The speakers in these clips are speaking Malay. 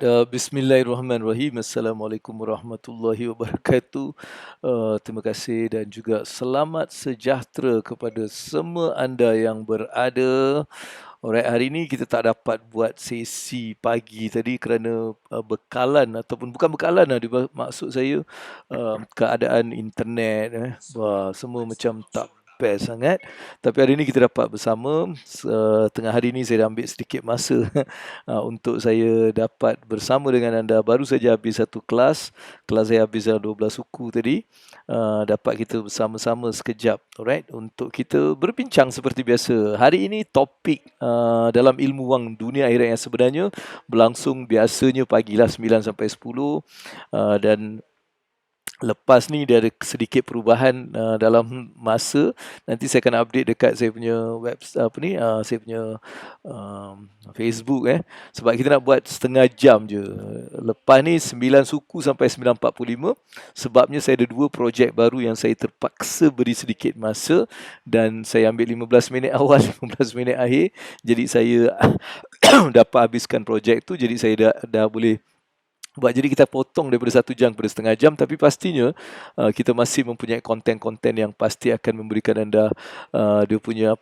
Bismillahirrahmanirrahim. Assalamualaikum warahmatullahi wabarakatuh. Terima kasih dan juga selamat sejahtera kepada semua anda yang berada. Alright, hari ini kita tak dapat buat sesi pagi tadi kerana bekalan ataupun bukan bekalan lah, maksud saya keadaan internet semua macam tak best sangat. Tapi hari ini kita dapat bersama. Tengah hari ini saya dah ambil sedikit masa untuk saya dapat bersama dengan anda. Baru saja habis satu kelas saya habis 12 suku tadi. Dapat kita bersama-sama sekejap, alright, untuk kita berbincang seperti biasa. Hari ini topik dalam ilmu wang dunia akhirat yang sebenarnya berlangsung biasanya pagilah 9 sampai 10, dan lepas ni dia ada sedikit perubahan dalam masa. Nanti saya akan update dekat saya punya saya punya Facebook sebab kita nak buat setengah jam je. Lepas ni 9 suku sampai 9.45. Sebabnya saya ada 2 projek baru yang saya terpaksa beri sedikit masa dan saya ambil 15 minit awal 15 minit akhir. Jadi saya dapat habiskan projek tu, jadi saya dah boleh buat. Jadi kita potong daripada 1 jam kepada setengah jam, tapi pastinya kita masih mempunyai konten-konten yang pasti akan memberikan anda dia punya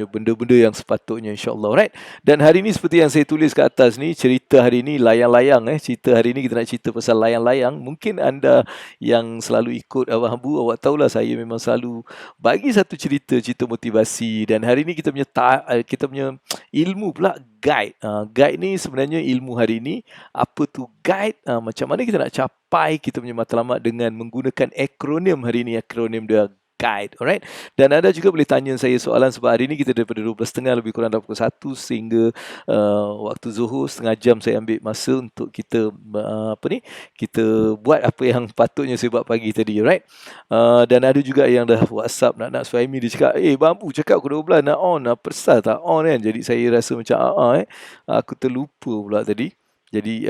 benda-benda yang sepatutnya, insya-Allah, right? Dan hari ini seperti yang saya tulis kat atas ni, cerita hari ini layang-layang cerita hari ini kita nak cerita pasal layang-layang. Mungkin anda yang selalu ikut Abang Habu, awak tahulah saya memang selalu bagi satu cerita motivasi, dan hari ini kita punya ilmu pula guide. Guide ni sebenarnya ilmu hari ini. Apa tu guide? Macam mana kita nak capai kita punya matlamat dengan menggunakan akronim hari ini. Akronim dia guide, alright. Dan anda juga boleh tanya saya soalan sebab hari ini kita daripada 12.30 lebih kurang dah pukul 1 sehingga waktu zuhur, setengah jam saya ambil masa untuk kita kita buat apa yang patutnya saya buat pagi tadi, alright. Dan ada juga yang dah WhatsApp nak Suhaimi, dia cakap, Bambu cakap pukul 12 nak on, persal tak on kan. Jadi saya rasa macam aku terlupa pula tadi. Jadi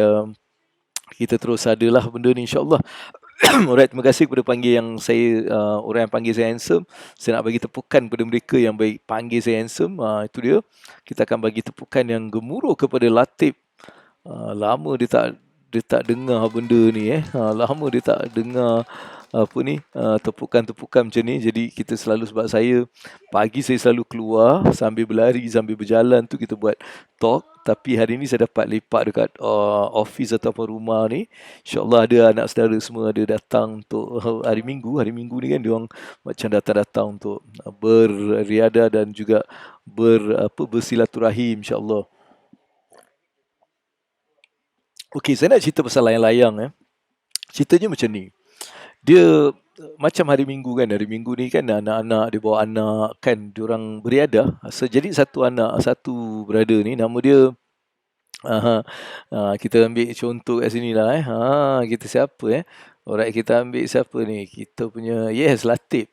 kita terus adalah benda ni, insya-Allah. Alright, terima kasih kepada panggil yang saya orang yang panggil saya handsome. Saya nak bagi tepukan kepada mereka yang baik panggil saya handsome. Itu dia. Kita akan bagi tepukan yang gemuruh kepada Latif. Lama dia tak dengar benda ni lama dia tak dengar tepukan-tepukan macam ni. Jadi kita selalu, sebab saya pagi saya selalu keluar sambil berlari, sambil berjalan tu kita buat talk. Tapi hari ni saya dapat lepak dekat office ataupun rumah ni. InsyaAllah ada anak saudara semua ada datang untuk hari Minggu ni kan, diorang macam datang-datang untuk berriadah dan juga bersilaturahim, insyaAllah. Okey, saya nak cerita pasal layang-layang. Ceritanya macam ni. Dia macam hari Minggu kan. Hari Minggu ni kan anak-anak, dia bawa anak kan, diorang beriadah. Jadi satu brother ni, nama dia kita ambil contoh kat sini lah kita siapa Alright, kita ambil siapa ni? Kita punya, yes, Latif.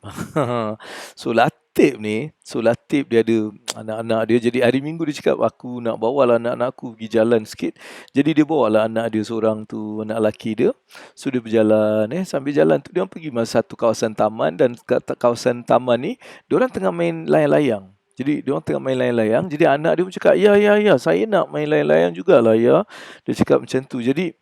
So Latif dia ada anak-anak dia. Jadi hari Minggu dia cakap, aku nak bawa anak-anak aku pergi jalan sikit. Jadi dia bawa anak dia seorang tu, anak lelaki dia. So dia berjalan sambil jalan tu dia pergi satu kawasan taman, dan kat kawasan taman ni diorang tengah main layang-layang. Jadi diorang tengah main layang-layang. Jadi anak dia pun cakap, ya, saya nak main layang-layang jugalah ya. Dia cakap macam tu. Jadi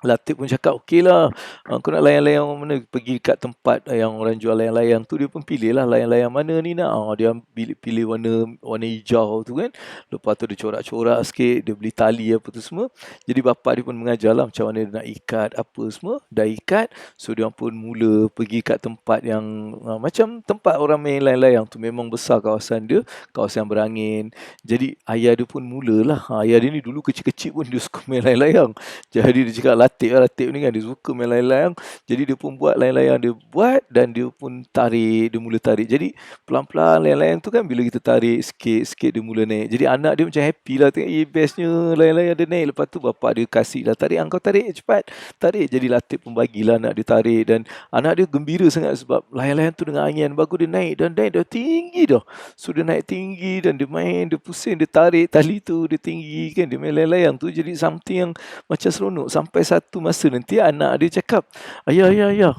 Latif pun cakap, okey lah, kau nak layang-layang mana? Pergi kat tempat yang orang jual layang-layang tu. Dia pun pilih lah layang-layang mana ni nak. Dia pilih warna hijau tu kan. Lepas tu dia corak-corak sikit, dia beli tali apa tu semua. Jadi bapa dia pun mengajar lah macam mana dia nak ikat apa semua. Dah ikat, so dia pun mula pergi kat tempat yang macam tempat orang main layang-layang tu. Memang besar kawasan dia, kawasan berangin. Jadi ayah dia pun mulalah. Ayah dia ni dulu kecil-kecil pun dia suka main layang-layang. Jadi dia cakap, Latif ni kan, dia suka main layang-layang. Jadi dia pun buat layang-layang, dia buat dan dia pun tarik, dia mula tarik. Jadi pelan-pelan layang-layang tu kan, bila kita tarik sikit-sikit dia mula naik. Jadi anak dia macam happy lah tengok, bestnya layang-layang dia naik. Lepas tu bapak dia kasih lah, tarik, kau tarik cepat, tarik. Jadi Latif pun bagilah anak dia tarik, dan anak dia gembira sangat sebab layang-layang tu dengan angin bagus, dia naik dan naik dah tinggi dah. So dia naik tinggi dan dia main, dia pusing, dia tarik tali tu, dia tinggi kan, dia main layang-layang tu. Jadi something yang macam seronok. Sampai satu masa nanti anak dia cakap, "Ayah, ayah, ayah,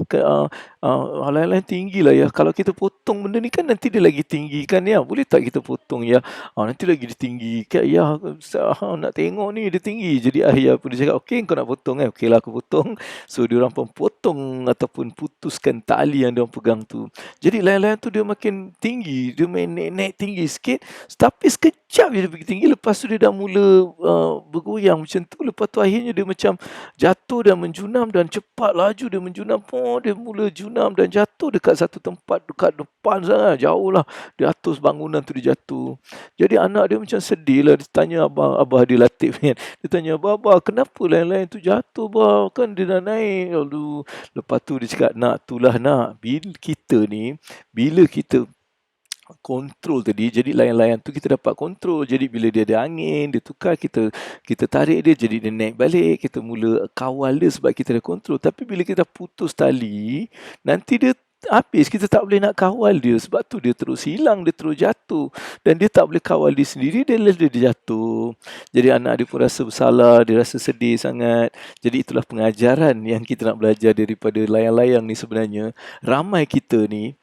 lain-lain tinggi lah ya. Kalau kita potong benda ni kan nanti dia lagi tinggi kan ya. Boleh tak kita potong ya? Nanti lagi dia tinggi. Kan ya, nak tengok ni dia tinggi." Jadi ayah pun dia cakap, "Okey, kau nak potong kan? Okeylah aku potong." So diorang pun potong ataupun putuskan tali yang diorang pegang tu. Jadi layang-layang tu dia makin tinggi, dia main naik-naik tinggi sikit, tapi sekejap je dia pergi tinggi, lepas tu dia dah mula bergoyang macam tu. Lepas tu akhirnya dia macam jatuh dan menjunam, dan cepat laju dia menjunam. Dia mula junam dan jatuh dekat satu tempat dekat depan sangat, jauh lah. Di atas bangunan tu dia jatuh. Jadi anak dia macam sedih lah. Dia tanya abah dia Latif kan. Dia tanya, "Abah, kenapa lain-lain tu jatuh, bah? Kan dia dah naik." Lalu lepas tu dia cakap, "Nak, itulah nak. Bila kita kontrol tadi, jadi layang-layang tu kita dapat kontrol. Jadi bila dia ada angin, dia tukar, kita tarik dia, jadi dia naik balik. Kita mula kawal dia sebab kita dah kontrol. Tapi bila kita putus tali, nanti dia habis, kita tak boleh nak kawal dia. Sebab tu dia terus hilang, dia terus jatuh. Dan dia tak boleh kawal dia sendiri, dia jatuh. Jadi anak dia pun rasa bersalah, dia rasa sedih sangat. Jadi itulah pengajaran yang kita nak belajar daripada layang-layang ni sebenarnya. Ramai kita ni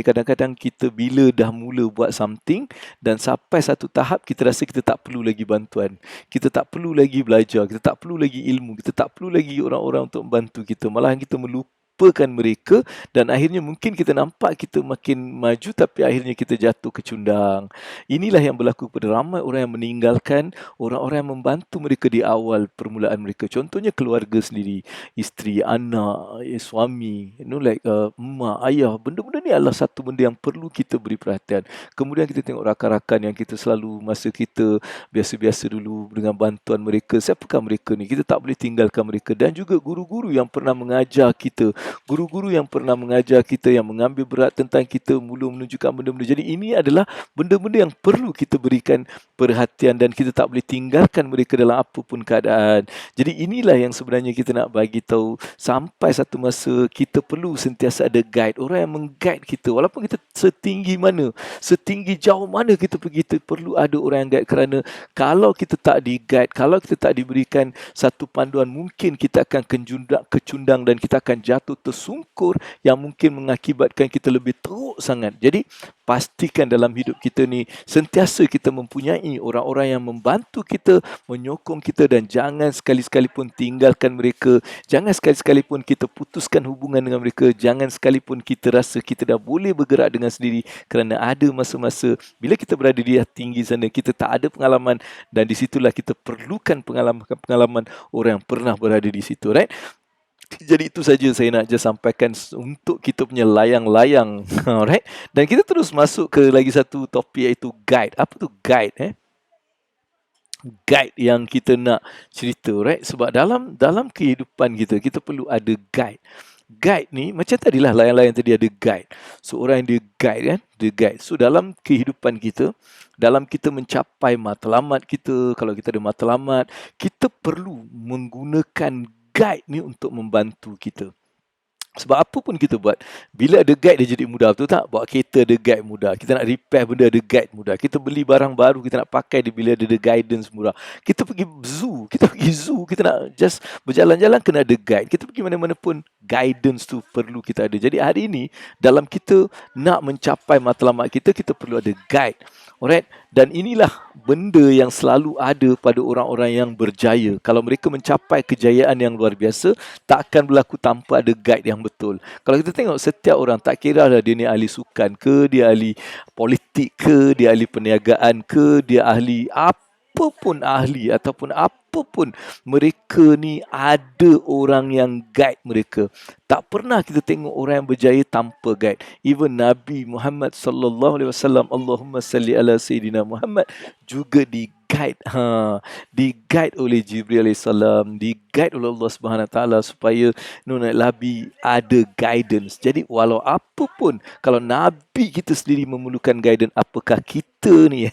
kadang-kadang kita bila dah mula buat something dan sampai satu tahap kita rasa kita tak perlu lagi bantuan. Kita tak perlu lagi belajar, kita tak perlu lagi ilmu, kita tak perlu lagi orang-orang untuk membantu kita. Malahan kita melupakan mereka dan akhirnya mungkin kita nampak kita makin maju tapi akhirnya kita jatuh kecundang. Inilah yang berlaku kepada ramai orang yang meninggalkan orang-orang yang membantu mereka di awal permulaan mereka. Contohnya keluarga sendiri, isteri, anak, suami, emak, ayah. Benda-benda ni adalah satu benda yang perlu kita beri perhatian. Kemudian kita tengok rakan-rakan yang kita selalu masa kita biasa-biasa dulu dengan bantuan mereka. Siapakah mereka ni? Kita tak boleh tinggalkan mereka. Dan juga guru-guru yang pernah mengajar kita, guru-guru yang pernah mengajar kita, yang mengambil berat tentang kita, mula menunjukkan benda-benda. Jadi ini adalah benda-benda yang perlu kita berikan perhatian dan kita tak boleh tinggalkan mereka dalam apapun keadaan. Jadi inilah yang sebenarnya kita nak bagi tahu, sampai satu masa kita perlu sentiasa ada guide, orang yang meng-guide kita. Walaupun kita setinggi mana, setinggi jauh mana kita pergi, kita perlu ada orang yang guide. Kerana kalau kita tak di-guide, kalau kita tak diberikan satu panduan, mungkin kita akan kecundang dan kita akan jatuh tersungkur yang mungkin mengakibatkan kita lebih teruk sangat. Jadi pastikan dalam hidup kita ni sentiasa kita mempunyai orang-orang yang membantu kita, menyokong kita, dan jangan sekali-sekali pun tinggalkan mereka. Jangan sekali-sekali pun kita putuskan hubungan dengan mereka. Jangan sekali pun kita rasa kita dah boleh bergerak dengan sendiri, kerana ada masa-masa bila kita berada di tinggi sana, kita tak ada pengalaman, dan di situlah kita perlukan pengalaman orang yang pernah berada di situ, right? Jadi itu saja saya nak just sampaikan untuk kita punya layang-layang. Alright. Dan kita terus masuk ke lagi satu topik, iaitu guide. Apa tu guide? Guide yang kita nak cerita, right? Sebab dalam kehidupan kita perlu ada guide. Guide ni macam tadilah layang-layang tadi ada guide. So orang yang dia guide kan, dia guide. So dalam kehidupan kita, dalam kita mencapai matlamat kita, kalau kita ada matlamat, kita perlu menggunakan guide ni untuk membantu kita. Sebab apa pun kita buat, bila ada guide dia jadi mudah, betul tak? Bawa kereta ada guide mudah. Kita nak repair benda ada guide mudah. Kita beli barang baru, kita nak pakai dia bila ada guidance mudah. Kita pergi zoo, kita nak just berjalan-jalan kena ada guide. Kita pergi mana-mana pun guidance tu perlu kita ada. Jadi hari ini dalam kita nak mencapai matlamat kita perlu ada guide. Alright, dan inilah benda yang selalu ada pada orang-orang yang berjaya. Kalau mereka mencapai kejayaan yang luar biasa, tak akan berlaku tanpa ada guide yang betul. Kalau kita tengok setiap orang, tak kira lah dia ni ahli sukan ke, dia ahli politik ke, dia ahli perniagaan ke, dia ahli apa pun ahli ataupun apa pun, mereka ni ada orang yang guide mereka. Tak pernah kita tengok orang yang berjaya tanpa guide. Even Nabi Muhammad sallallahu alaihi wasallam, Allahumma salli ala Sayyidina Muhammad, juga di-guide. Di-guide oleh Jibril alaihi salam, di-guide oleh Allah Subhanahu taala supaya Nabi ada guidance. Jadi walau apa pun, kalau Nabi kita sendiri memerlukan guidance, apakah kita kita ni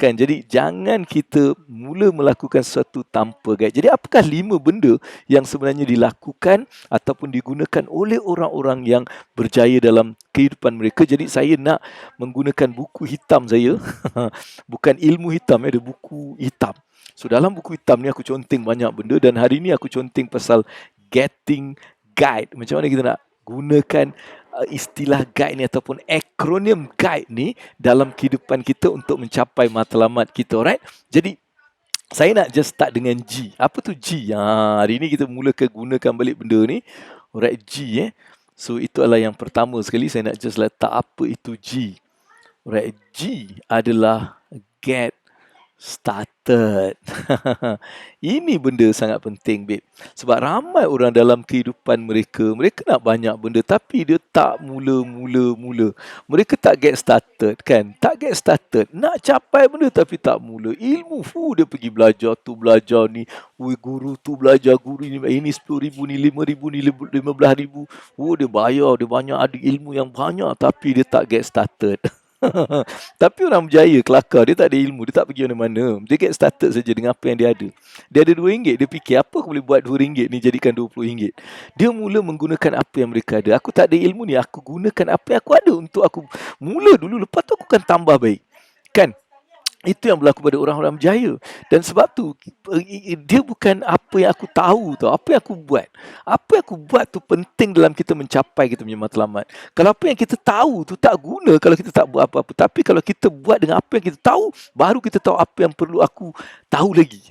kan. Jadi jangan kita mula melakukan sesuatu tanpa guide. Jadi apakah 5 benda yang sebenarnya dilakukan ataupun digunakan oleh orang-orang yang berjaya dalam kehidupan mereka? Jadi saya nak menggunakan buku hitam saya. Bukan ilmu hitam, ada buku hitam. So dalam buku hitam ni aku conteng banyak benda, dan hari ni aku conteng pasal getting guide. Macam mana kita nak gunakan istilah guide ni ataupun akronim guide ni dalam kehidupan kita untuk mencapai matlamat kita, alright? Jadi saya nak just start dengan G. Apa tu G? Hari ni kita mulakan gunakan balik benda ni. Alright, G So itu adalah yang pertama sekali. Saya nak just letak apa itu G. Alright, G adalah get started. Ini benda sangat penting, babe. Sebab ramai orang dalam kehidupan mereka nak banyak benda tapi dia tak mula. Mereka tak get started, kan? Tak get started. Nak capai benda tapi tak mula. Ilmu, dia pergi belajar tu, belajar ni. Guru tu belajar, guru ini 10,000 ni, 5,000 ni, 15,000. Dia bayar, dia banyak ada ilmu yang banyak tapi dia tak get started. Tapi orang berjaya, kelakar, dia tak ada ilmu, dia tak pergi mana-mana. Dia get started saja dengan apa yang dia ada. Dia ada RM2, dia fikir apa aku boleh buat RM2 ni jadikan RM20. Dia mula menggunakan apa yang mereka ada. Aku tak ada ilmu ni, aku gunakan apa yang aku ada untuk aku mula dulu, lepas tu aku akan tambah baik. Kan? Itu yang berlaku pada orang-orang berjaya. Dan sebab tu dia bukan apa yang aku tahu tau, apa yang aku buat. Apa yang aku buat tu penting dalam kita mencapai kita punya matlamat. Kalau apa yang kita tahu tu tak guna kalau kita tak buat apa-apa. Tapi kalau kita buat dengan apa yang kita tahu, baru kita tahu apa yang perlu aku tahu lagi.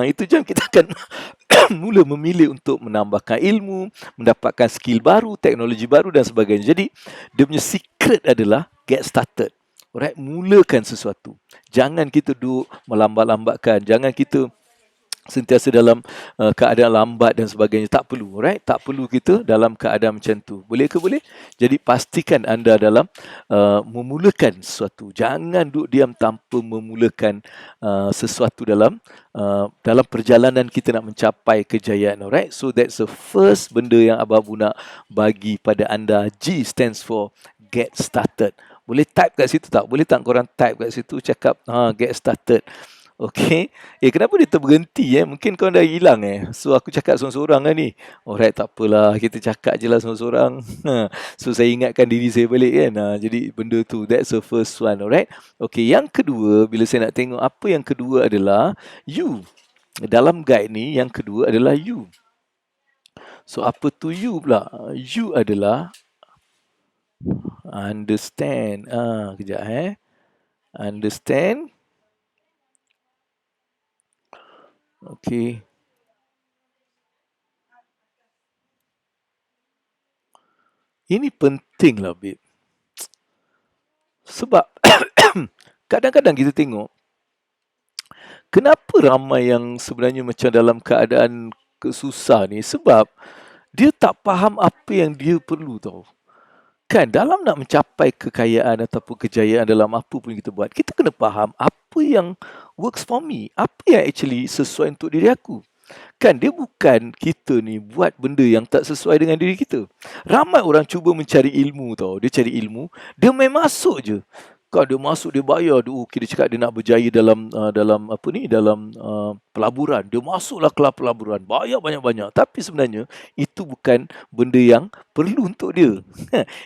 Itu jam kita akan mula memilih untuk menambahkan ilmu, mendapatkan skill baru, teknologi baru dan sebagainya. Jadi dia punya secret adalah get started. Alright, mulakan sesuatu. Jangan kita duduk melambat-lambatkan. Jangan kita sentiasa dalam keadaan lambat dan sebagainya. Tak perlu, alright? Tak perlu kita dalam keadaan macam tu. Boleh ke boleh? Jadi pastikan anda dalam memulakan sesuatu. Jangan duduk diam tanpa memulakan sesuatu dalam perjalanan kita nak mencapai kejayaan, alright? So that's the first benda yang Abang Abu nak bagi pada anda. G stands for get started. Boleh type kat situ tak? Boleh tak korang type kat situ cakap get started. Okay. Kenapa dia terberhenti Mungkin korang dah hilang So aku cakap seorang-seorang ni. Alright, tak apalah. Kita cakap je lah seorang-seorang. So saya ingatkan diri saya balik kan. Jadi benda tu, that's the first one. Alright. Okay, yang kedua, bila saya nak tengok apa yang kedua adalah you. Dalam guide ni, yang kedua adalah you. So apa tu you pula? You adalah understand. Kejap understand. Okay. Ini penting lah, babe. Sebab kadang-kadang kita tengok kenapa ramai yang sebenarnya macam dalam keadaan susah ni, sebab dia tak faham apa yang dia perlu tau. Kan, dalam nak mencapai kekayaan ataupun kejayaan dalam apa pun kita buat, kita kena faham apa yang works for me, apa yang actually sesuai untuk diri aku. Kan, dia bukan kita ni buat benda yang tak sesuai dengan diri kita. Ramai orang cuba mencari ilmu tau. Dia cari ilmu, dia main masuk je. Kalau dia masuk, dia bayar. Dia cakap dia nak berjaya dalam pelaburan. Dia masuklah ke pelaburan. Bayar banyak-banyak. Tapi sebenarnya, itu bukan benda yang perlu untuk dia.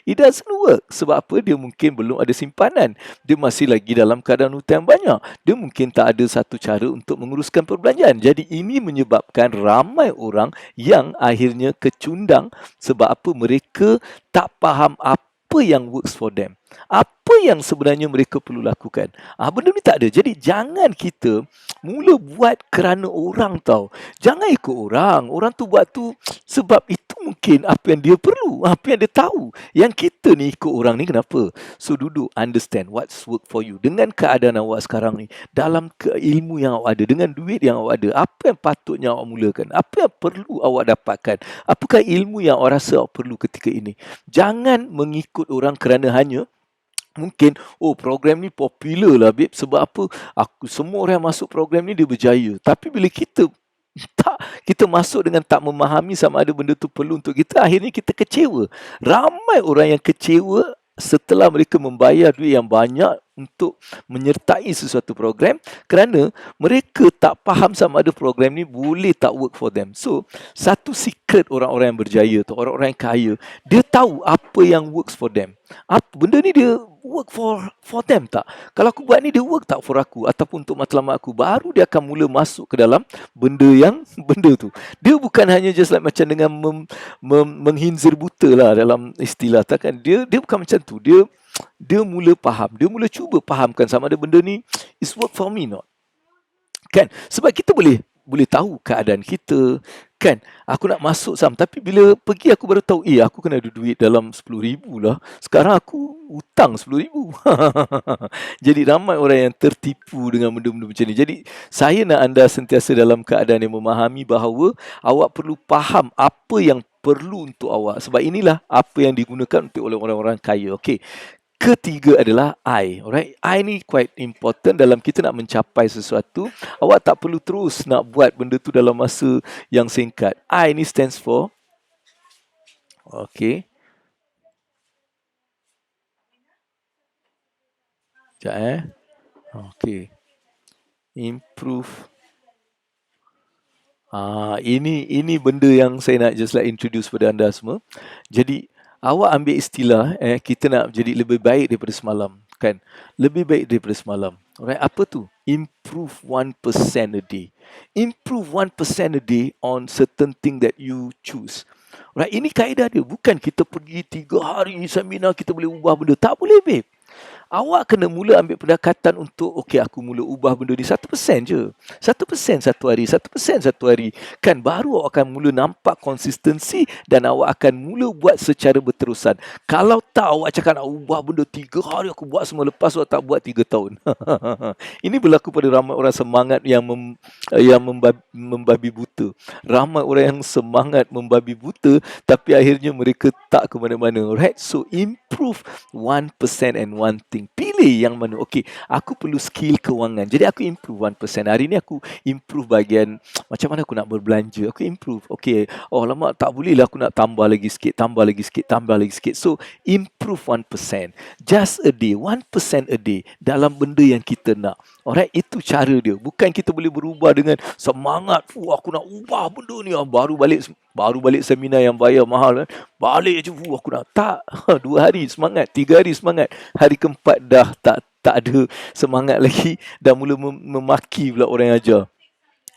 It doesn't work. Sebab apa? Dia mungkin belum ada simpanan. Dia masih lagi dalam keadaan hutang banyak. Dia mungkin tak ada satu cara untuk menguruskan perbelanjaan. Jadi ini menyebabkan ramai orang yang akhirnya kecundang. Sebab apa? Mereka tak faham apa yang works for them. Apa yang sebenarnya mereka perlu lakukan. Benda ni tak ada. Jadi jangan kita mula buat kerana orang tau. Jangan ikut orang. Orang tu buat tu sebab itu mungkin apa yang dia perlu. Apa yang dia tahu. Yang kita ni ikut orang ni kenapa? So duduk, understand what's work for you. Dengan keadaan awak sekarang ni. Dalam ilmu yang awak ada. Dengan duit yang awak ada. Apa yang patutnya awak mulakan? Apa yang perlu awak dapatkan? Apakah ilmu yang awak rasa awak perlu ketika ini? Jangan mengikut orang kerana hanya mungkin, program ni popular lah, babe. Sebab apa? Semua orang yang masuk program ni dia berjaya. Tapi bila kita masuk dengan tak memahami sama ada benda tu perlu untuk kita, akhirnya kita kecewa. Ramai orang yang kecewa setelah mereka membayar duit yang banyak untuk menyertai sesuatu program kerana mereka tak faham sama ada program ni boleh tak work for them. So, satu secret orang-orang yang berjaya tu, orang-orang yang kaya, dia tahu apa yang works for them. Apa benda ni dia work for them tak? Kalau aku buat ni dia work tak for aku ataupun untuk matlamat aku, baru dia akan mula masuk ke dalam benda yang benda tu. Dia bukan hanya just like macam dengan menghinzir buta lah dalam istilah, takkan dia bukan macam tu. Dia mula faham, dia mula cuba fahamkan sama ada benda ni is work for me not. Kan? Sebab kita boleh tahu keadaan kita, kan? Aku nak masuk saham, tapi bila pergi aku baru tahu, aku kena ada duit dalam 10,000 lah. Sekarang aku hutang 10,000. Jadi ramai orang yang tertipu dengan benda-benda macam ni. Jadi saya nak anda sentiasa dalam keadaan yang memahami bahawa awak perlu faham apa yang perlu untuk awak. Sebab inilah apa yang digunakan untuk oleh orang-orang kaya. Okey. Ketiga adalah I. Alright, I ni quite important dalam kita nak mencapai sesuatu. Awak tak perlu terus nak buat benda tu dalam masa yang singkat. I ni stands for, okay. Sekejap okay. Improve. Ini benda yang saya nak just like introduce pada anda semua. Jadi awak ambil istilah kita nak jadi lebih baik daripada semalam, kan? Lebih baik daripada semalam. Alright, apa tu? Improve 1% a day. Improve 1% a day on certain thing that you choose. Alright, ini kaedah dia. Bukan kita pergi 3 hari seminar kita boleh ubah benda. Tak boleh, babe. Awak kena mula ambil pendekatan untuk, okay, aku mula ubah benda ni 1% je. 1% satu hari, 1% satu hari. Kan baru awak akan mula nampak konsistensi dan awak akan mula buat secara berterusan. Kalau tak, awak cakap nak ubah benda 3 hari, aku buat semua, lepas awak tak buat 3 tahun. Ini berlaku pada ramai orang semangat yang membabi buta. Ramai orang yang semangat membabi buta, tapi akhirnya mereka tak ke mana-mana. Right? So, improve 1% and one thing. Pilih yang mana. Okay, aku perlu skill kewangan. Jadi aku improve 1%. Hari ni aku improve bahagian macam mana aku nak berbelanja. Aku improve. Okay, lama tak boleh lah, aku nak tambah lagi sikit, tambah lagi sikit, tambah lagi sikit. So, improve 1%. Just a day, 1% a day dalam benda yang kita nak. Alright, itu cara dia. Bukan kita boleh berubah dengan semangat. Aku nak ubah benda ni. Baru balik seminar yang bayar mahal. Balik je, aku nak. Tak. 2 hari semangat, 3 hari semangat. Hari keempat dah tak ada semangat lagi. Dah mula memaki pula orang yang ajar.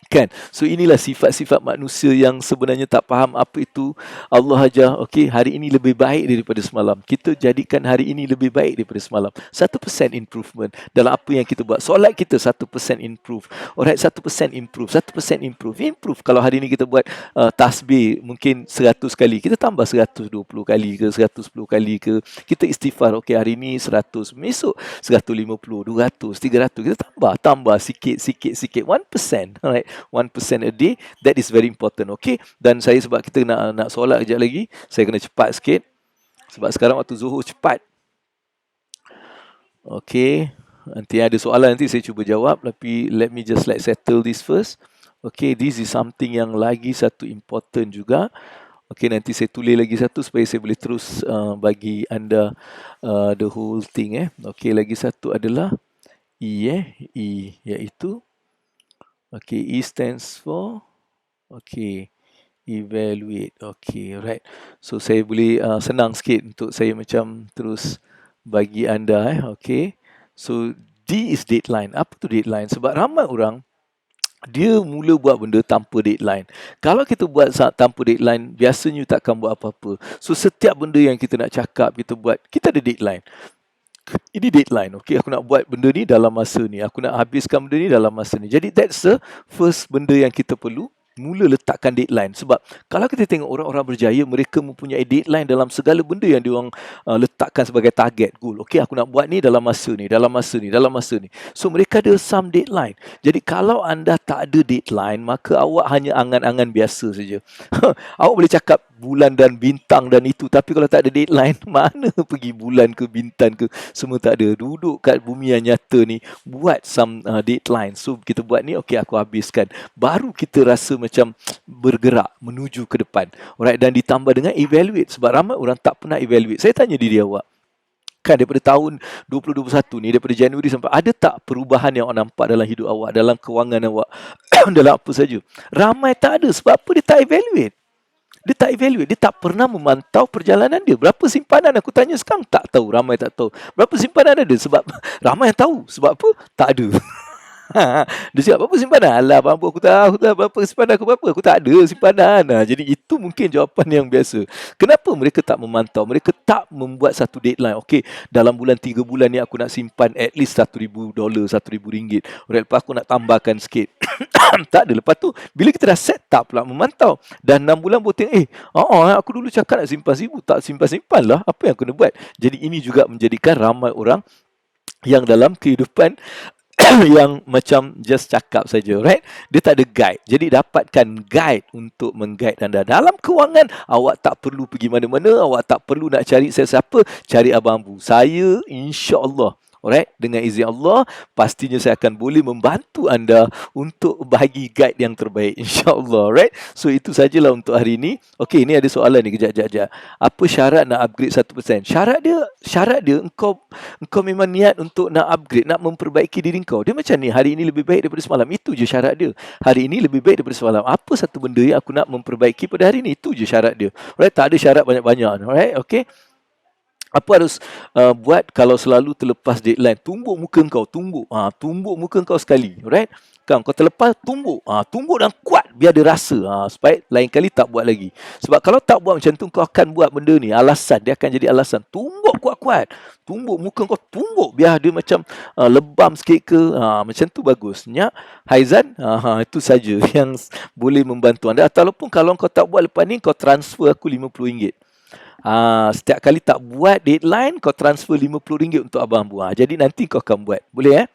Kan? So inilah sifat-sifat manusia yang sebenarnya tak faham apa itu Allah ajar. Okay, hari ini lebih baik daripada semalam. Kita jadikan hari ini lebih baik daripada semalam. 1% improvement dalam apa yang kita buat. Solat kita 1% improve. Alright, 1% improve. 1% improve. Improve. Kalau hari ini kita buat tasbih mungkin 100 kali, kita tambah 120 kali ke 110 kali ke. Kita istighfar. Okay, hari ini 100. Besok 150, 200, 300. Kita tambah sikit. 1%. Alright. 1% a day, that is very important. Okay, dan saya sebab kita nak solat kejap lagi, saya kena cepat sikit sebab sekarang waktu Zuhur cepat. Okay, nanti ada soalan nanti saya cuba jawab, tapi let me just like settle this first. Okay, this is something yang lagi satu important juga. Okay, nanti saya tulis lagi satu supaya saya boleh terus bagi anda the whole thing. Okay, lagi satu adalah E, iaitu okay, E stands for, okay, evaluate. Okay, right. So, saya boleh senang sikit untuk saya macam terus bagi anda. Okay. So, D is deadline. Apa tu deadline? Sebab ramai orang, dia mula buat benda tanpa deadline. Kalau kita buat tanpa deadline, biasanya takkan buat apa-apa. So, setiap benda yang kita nak cakap, kita buat, kita ada deadline. Ini deadline, okay, aku nak buat benda ni dalam masa ni, aku nak habiskan benda ni dalam masa ni. Jadi that's the first benda yang kita perlu mula letakkan deadline. Sebab kalau kita tengok orang-orang berjaya, mereka mempunyai deadline dalam segala benda yang diorang letakkan sebagai target, goal. Okay, aku nak buat ni dalam masa ni, dalam masa ni, dalam masa ni. So mereka ada some deadline. Jadi kalau anda tak ada deadline, maka awak hanya angan-angan biasa saja. Awak boleh cakap bulan dan bintang dan itu, tapi kalau tak ada deadline, mana pergi bulan ke bintang ke, semua tak ada. Duduk kat bumi yang nyata ni, buat some deadline. So kita buat ni, okay, aku habiskan. Baru kita rasa macam bergerak menuju ke depan. Alright, dan ditambah dengan evaluate. Sebab ramai orang tak pernah evaluate. Saya tanya diri awak, Kan daripada tahun 2021 ni, daripada Januari sampai, ada tak perubahan yang awak nampak dalam hidup awak, dalam kewangan awak, dalam apa saja? Ramai tak ada. Sebab apa? Dia tak evaluate. Dia tak evaluate. Dia tak pernah memantau perjalanan dia. Berapa simpanan aku tanya sekarang? Tak tahu. Ramai tak tahu. Berapa simpanan ada? Sebab ramai yang tahu. Sebab apa? Tak ada. Dia cakap, berapa simpanan? Alah, mampu aku tahu dah berapa simpanan aku berapa. Aku tak ada simpanan. Jadi itu mungkin jawapan yang biasa. Kenapa mereka tak memantau? Mereka tak membuat satu deadline. Okey, dalam bulan 3 bulan ni aku nak simpan at least $1,000, RM1,000. Lepas aku nak tambahkan sikit. Tak ada. Lepas tu, bila kita dah set, tak pula memantau. Dan 6 bulan boleh tengok, aku dulu cakap nak simpan RM1,000. Tak simpan-simpan lah. Apa yang aku nak buat? Jadi ini juga menjadikan ramai orang yang dalam kehidupan yang macam just cakap saja, right? Dia tak ada guide. Jadi dapatkan guide untuk mengguide anda. Dalam kewangan, awak tak perlu pergi mana-mana, awak tak perlu nak cari siapa-siapa, cari Abang Ambu. Saya, insya-Allah, alright, dengan izin Allah, pastinya saya akan boleh membantu anda untuk bagi guide yang terbaik, insya-Allah, right? So itu sajalah untuk hari ini. Okey, ini ada soalan ni, kejap. Apa syarat nak upgrade 1%? Syarat dia engkau memang niat untuk nak upgrade, nak memperbaiki diri kau. Dia macam ni, hari ini lebih baik daripada semalam. Itu je syarat dia. Hari ini lebih baik daripada semalam. Apa satu benda yang aku nak memperbaiki pada hari ini? Itu je syarat dia. Alright, tak ada syarat banyak-banyak. Alright, okey. Apa harus buat kalau selalu terlepas deadline? Tumbuk muka kau, tumbuk. Tumbuk muka kau sekali. Alright? Kau terlepas, tumbuk. Tumbuk dan kuat biar dia rasa. Supaya lain kali tak buat lagi. Sebab kalau tak buat macam tu, kau akan buat benda ni. Alasan. Dia akan jadi alasan. Tumbuk kuat-kuat. Tumbuk muka kau, tumbuk. Biar dia macam lebam sikit ke. Macam tu bagusnya. Haizan, itu saja yang boleh membantu anda. Ataupun kalau kau tak buat lepas ni, kau transfer aku RM50. Setiap kali tak buat deadline, kau transfer RM50 untuk Abang Ambu. Jadi nanti kau akan buat. Boleh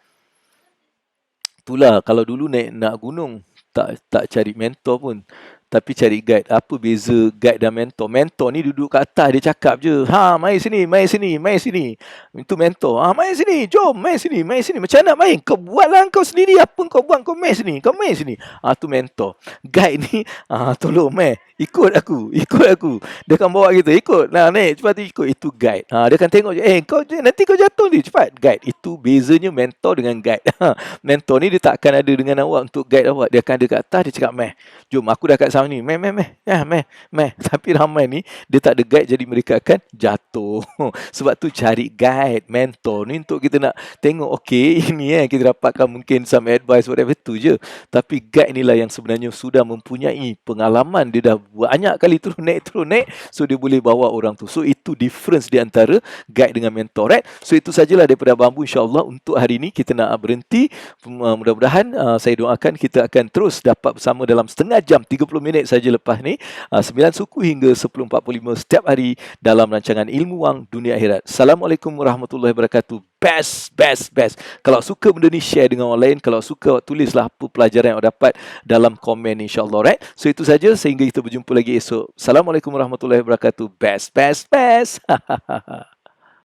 Itulah, kalau dulu nak gunung, tak cari mentor pun, tapi cari guide. Apa beza guide dan mentor? Mentor ni duduk kat atas, dia cakap je, main sini. Itu mentor. Main sini, jom, main sini. Macam nak main? Kau buatlah kau sendiri. Apa kau buat? Kau main sini. Tu mentor. Guide ni, tolong main. Ikut aku. Dia akan bawa kita, ikut. Naik, cepat ikut. Itu guide. Dia akan tengok je, nanti kau jatuh ni, cepat. Guide. Itu bezanya mentor dengan guide. Mentor ni dia tak akan ada dengan awak untuk guide awak. Dia akan ada kat atas, dia cakap, meh. Jom, aku dah kat sana ni. Meh. Tapi ramai ni, dia tak ada guide, jadi mereka akan jatuh. Sebab tu cari guide, mentor ni untuk kita nak tengok, okey, ini kita dapatkan mungkin some advice, whatever tu je. Tapi guide inilah yang sebenarnya sudah mempunyai pengalaman. Dia dah banyak kali turun naik. So, dia boleh bawa orang tu. So, itu difference di antara guide dengan mentor, right? So, itu sajalah daripada Abang Ambu, insya-Allah. Untuk hari ini, kita nak berhenti. Mudah-mudahan, saya doakan kita akan terus dapat bersama dalam setengah jam, 30 minit saja lepas ni. 9 suku hingga 10.45 setiap hari dalam rancangan Ilmu Wang Dunia Akhirat. Assalamualaikum warahmatullahi wabarakatuh. Best. Kalau suka benda ni, share dengan orang lain. Kalau suka, tulislah apa pelajaran yang awak dapat dalam komen, insya-Allah, right? So, itu saja, sehingga kita berjumpa lagi esok. Assalamualaikum warahmatullahi wabarakatuh. Best.